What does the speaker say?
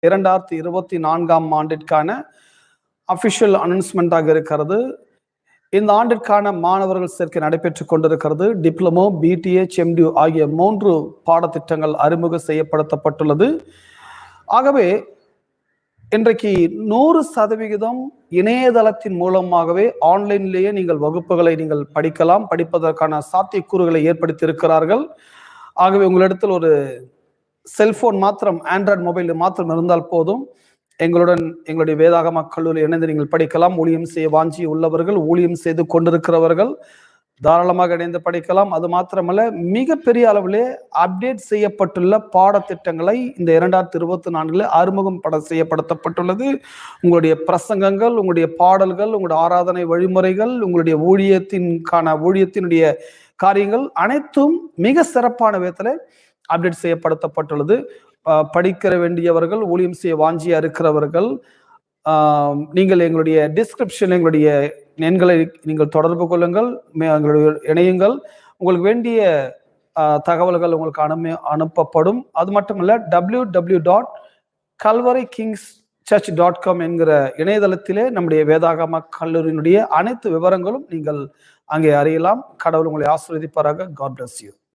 2024ஆம் ஆண்டிற்கான அபிஷியல் அனௌன்ஸ்மெண்டாக இருக்கிறது. இந்த ஆண்டிற்கான மாணவர்கள் சேர்க்கை நடைபெற்றுக் கொண்டிருக்கிறது. டிப்ளமோ, பிடிஎச், எம்டி ஆகிய 3 பாடத்திட்டங்கள் அறிமுகம் செய்யப்படுத்தப்பட்டுள்ளது. ஆகவே இன்றைக்கு 100% இணையதளத்தின் மூலமாகவே ஆன்லைன்லேயே நீங்கள் வகுப்புகளை நீங்கள் படிப்பதற்கான சாத்தியக்கூறுகளை ஏற்படுத்தி இருக்கிறார்கள். ஆகவே உங்களிடத்தில் ஒரு செல்போன் மாத்திரம், ஆண்ட்ராய்டு மொபைல் மாத்திரம் இருந்தால் போதும், எங்களுடைய வேதாகம கல்லூரி இணைந்து நீங்கள் படிக்கலாம். ஊழியம் செய்ய வாஞ்சி உள்ளவர்கள், ஊழியம் செய்து கொண்டிருக்கிறவர்கள் தாராளமாக இணைந்து படிக்கலாம். அது மாத்திரமல்ல, மிகப்பெரிய அளவிலே அப்டேட் செய்யப்பட்டுள்ள பாடத்திட்டங்களை இந்த 2024 அறிமுகம் செய்யப்படுத்தப்பட்டுள்ளது. உங்களுடைய பிரசங்கங்கள், உங்களுடைய பாடல்கள், உங்களுடைய ஆராதனை வழிமுறைகள், உங்களுடைய ஊழியத்தினுடைய காரியங்கள் அனைத்தும் மிக சிறப்பான விதத்தில் அப்டேட் செய்யப்படுத்தப்பட்டுள்ளது. படிக்கிற வேண்டியவர்கள், ஊழியம் செய்ய வாஞ்சியா இருக்கிறவர்கள், நீங்கள் எங்களுடைய டிஸ்கிரிப்ஷன், எங்களுடைய எண்களை நீங்கள் தொடர்பு கொள்ளுங்கள், இணையுங்கள். உங்களுக்கு வேண்டிய தகவல்கள் உங்களுக்கு அனுப்பப்படும். அது மட்டுமல்ல, www.calvaryKingsChurch.com என்கிற இணையதளத்திலே நம்முடைய வேதாகம கல்லூரியினுடைய அனைத்து விவரங்களும் நீங்கள் அங்கே அறியலாம். கடவுள் உங்களை ஆசீர்வதிப்பாராக. God bless you.